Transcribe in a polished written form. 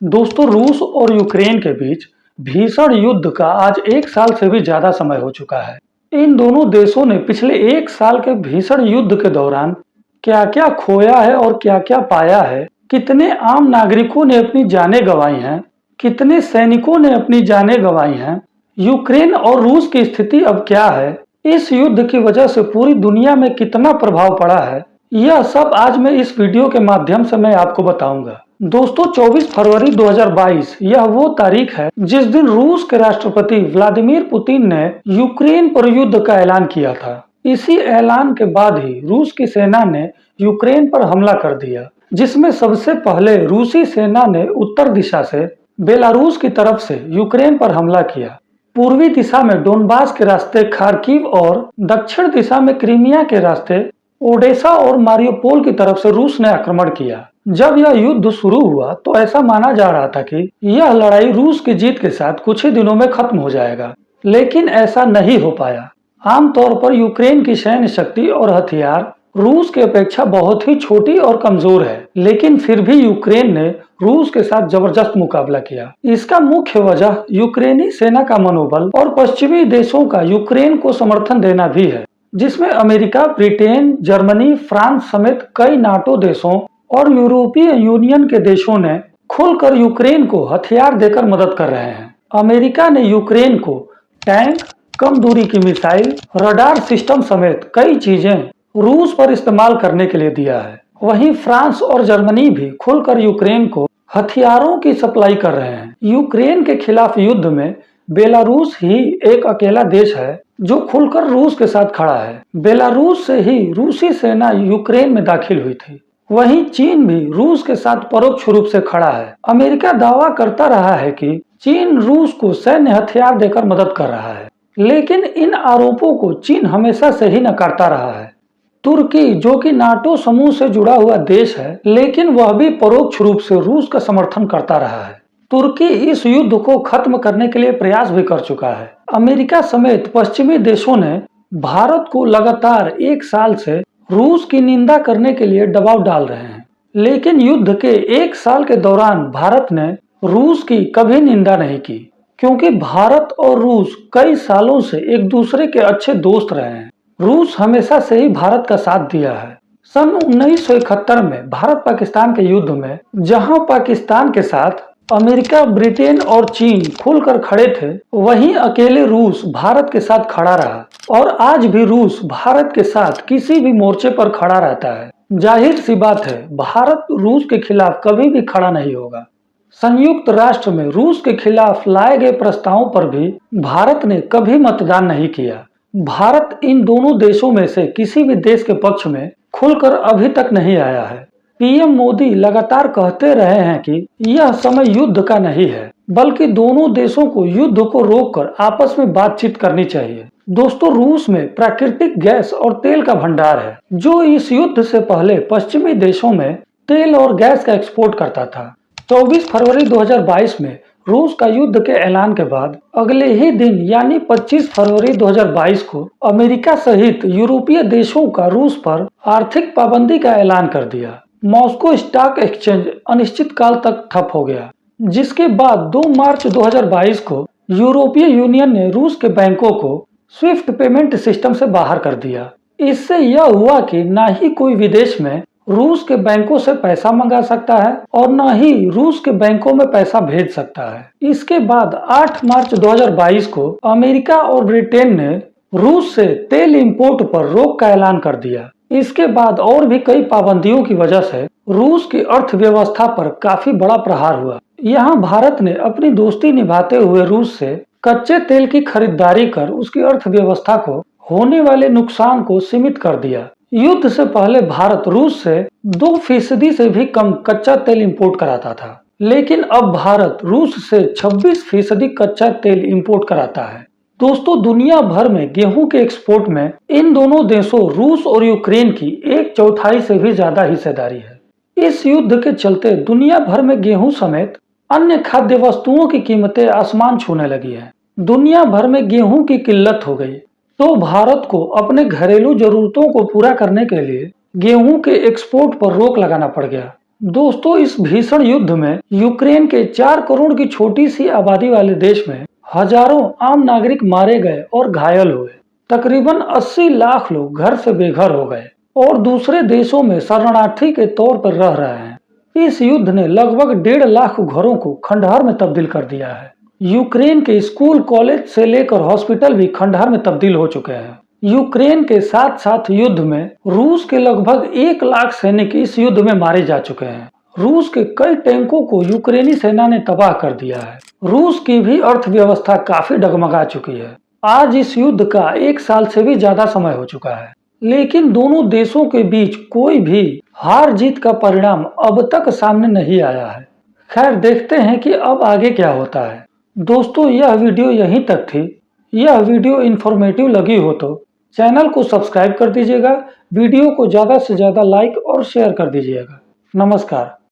दोस्तों, रूस और यूक्रेन के बीच भीषण युद्ध का आज 1 साल से भी ज्यादा समय हो चुका है। इन दोनों देशों ने पिछले 1 साल के भीषण युद्ध के दौरान क्या-क्या खोया है और क्या-क्या पाया है, कितने आम नागरिकों ने अपनी जानें गंवाई हैं, कितने सैनिकों ने अपनी जानें गंवाई हैं, यूक्रेन और रूस की स्थिति अब क्या है, इस युद्ध की वजह से पूरी दुनिया में कितना प्रभाव पड़ा है, यह सब आज मैं इस वीडियो के माध्यम से मैं आपको बताऊंगा। दोस्तों, 24 फरवरी 2022 यह वो तारीख है जिस दिन रूस के राष्ट्रपति व्लादिमीर पुतिन ने यूक्रेन पर युद्ध का ऐलान किया था। इसी ऐलान के बाद ही रूस की सेना ने यूक्रेन पर हमला कर दिया, जिसमें सबसे पहले रूसी सेना ने उत्तर दिशा से बेलारूस की तरफ से यूक्रेन पर हमला किया। पूर्वी दिशा में डोनबास के रास्ते खार्किव और दक्षिण दिशा में क्रीमिया के रास्ते ओडेसा और मारियोपोल की तरफ से रूस ने आक्रमण किया। जब यह युद्ध शुरू हुआ तो ऐसा माना जा रहा था कि यह लड़ाई रूस की जीत के साथ कुछ ही दिनों में खत्म हो जाएगा, लेकिन ऐसा नहीं हो पाया। आमतौर पर यूक्रेन की सैन्य शक्ति और हथियार रूस की अपेक्षा बहुत ही छोटी और कमजोर है, लेकिन फिर भी यूक्रेन ने रूस के साथ जबरदस्त मुकाबला किया। इसका मुख्य वजह यूक्रेनी सेना का मनोबल और पश्चिमी देशों का यूक्रेन को समर्थन देना भी है, जिसमें अमेरिका, ब्रिटेन, जर्मनी, फ्रांस समेत कई नाटो देशों और यूरोपीय यूनियन के देशों ने खुलकर यूक्रेन को हथियार देकर मदद कर रहे हैं। अमेरिका ने यूक्रेन को टैंक, कम दूरी की मिसाइल, रडार सिस्टम समेत कई चीजें रूस पर इस्तेमाल करने के लिए दिया है। वहीं फ्रांस और जर्मनी भी खुलकर यूक्रेन को हथियारों की सप्लाई कर रहे हैं। यूक्रेन के खिलाफ युद्ध में बेलारूस ही एक अकेला देश है जो खुलकर रूस के साथ खड़ा है। बेलारूस से ही रूसी सेना यूक्रेन में दाखिल हुई थी। वहीं चीन भी रूस के साथ परोक्ष रूप से खड़ा है। अमेरिका दावा करता रहा है कि चीन रूस को सैन्य हथियार देकर मदद कर रहा है, लेकिन इन आरोपों को चीन हमेशा से ही नकारता रहा है। तुर्की, जो कि नाटो समूह से जुड़ा हुआ देश है, लेकिन वह भी परोक्ष रूप से रूस का समर्थन करता रहा है। तुर्की इस युद्ध को खत्म करने के लिए प्रयास भी कर चुका है। अमेरिका समेत पश्चिमी देशों ने भारत को लगातार 1 साल से रूस की निंदा करने के लिए दबाव डाल रहे हैं, लेकिन युद्ध के 1 साल के दौरान भारत ने रूस की कभी निंदा नहीं की, क्योंकि भारत और रूस कई सालों से एक दूसरे के अच्छे दोस्त रहे हैं। रूस हमेशा से ही भारत का साथ दिया है। सन 1971 में भारत पाकिस्तान के युद्ध में जहां पाकिस्तान के साथ अमेरिका, ब्रिटेन और चीन खुलकर खड़े थे, वहीं अकेले रूस भारत के साथ खड़ा रहा और आज भी रूस भारत के साथ किसी भी मोर्चे पर खड़ा रहता है। जाहिर सी बात है, भारत रूस के खिलाफ कभी भी खड़ा नहीं होगा। संयुक्त राष्ट्र में रूस के खिलाफ लाए गए प्रस्तावों पर भी भारत ने कभी मतदान नहीं किया। भारत इन दोनों देशों में से किसी भी देश के पक्ष में खुलकर अभी तक नहीं आया है। पीएम मोदी लगातार कहते रहे हैं कि यह समय युद्ध का नहीं है, बल्कि दोनों देशों को युद्ध को रोककर आपस में बातचीत करनी चाहिए। दोस्तों, रूस में प्राकृतिक गैस और तेल का भंडार है, जो इस युद्ध से पहले पश्चिमी देशों में तेल और गैस का एक्सपोर्ट करता था। 24 फरवरी 2022 में रूस का युद्ध के ऐलान के बाद अगले ही दिन यानी 25 फरवरी 2022 को अमेरिका सहित यूरोपीय देशों का रूस पर आर्थिक पाबंदी का ऐलान कर दिया। मॉस्को स्टॉक एक्सचेंज अनिश्चित काल तक ठप हो गया, जिसके बाद 2 मार्च 2022 को यूरोपीय यूनियन ने रूस के बैंकों को स्विफ्ट पेमेंट सिस्टम से बाहर कर दिया। इससे यह हुआ कि न ही कोई विदेश में रूस के बैंकों से पैसा मंगा सकता है और न ही रूस के बैंकों में पैसा भेज सकता है। इसके बाद 8 मार्च 2022 को अमेरिका और ब्रिटेन ने रूस से तेल इंपोर्ट पर रोक का ऐलान कर दिया। इसके बाद और भी कई पाबंदियों की वजह से रूस की अर्थव्यवस्था पर काफी बड़ा प्रहार हुआ। यहाँ भारत ने अपनी दोस्ती निभाते हुए रूस से कच्चे तेल की खरीदारी कर उसकी अर्थव्यवस्था को होने वाले नुकसान को सीमित कर दिया। युद्ध से पहले भारत रूस से 2% से भी कम कच्चा तेल इंपोर्ट कराता था, लेकिन अब भारत रूस से 26% कच्चा तेल इंपोर्ट कराता है। दोस्तों, दुनिया भर में गेहूं के एक्सपोर्ट में इन दोनों देशों रूस और यूक्रेन की 1/4 से भी ज्यादा हिस्सेदारी है। इस युद्ध के चलते दुनिया भर में गेहूं समेत अन्य खाद्य वस्तुओं की कीमतें आसमान छूने लगी है। दुनिया भर में गेहूं की किल्लत हो गई, तो भारत को अपने घरेलू जरूरतों को पूरा करने के लिए गेहूं के एक्सपोर्ट पर रोक लगाना पड़ गया। दोस्तों, इस भीषण युद्ध में यूक्रेन के 4 करोड़ की छोटी सी आबादी वाले देश में हजारों आम नागरिक मारे गए और घायल हुए। तकरीबन 80 लाख लोग घर से बेघर हो गए और दूसरे देशों में शरणार्थी के तौर पर रह रहे हैं। इस युद्ध ने लगभग 1.5 लाख घरों को खंडहर में तब्दील कर दिया है। यूक्रेन के स्कूल, कॉलेज से लेकर हॉस्पिटल भी खंडहर में तब्दील हो चुके हैं। यूक्रेन के साथ साथ युद्ध में रूस के लगभग 1 लाख सैनिक इस युद्ध में मारे जा चुके हैं। रूस के कई टैंकों को यूक्रेनी सेना ने तबाह कर दिया है। रूस की भी अर्थव्यवस्था काफी डगमगा चुकी है। आज इस युद्ध का 1 साल से भी ज्यादा समय हो चुका है, लेकिन दोनों देशों के बीच कोई भी हार जीत का परिणाम अब तक सामने नहीं आया है। खैर, देखते हैं कि अब आगे क्या होता है। दोस्तों, यह वीडियो यहीं तक थी। यह वीडियो इन्फॉर्मेटिव लगी हो तो चैनल को सब्सक्राइब कर दीजिएगा, वीडियो को ज़्यादा से ज़्यादा लाइक और शेयर कर दीजिएगा। नमस्कार।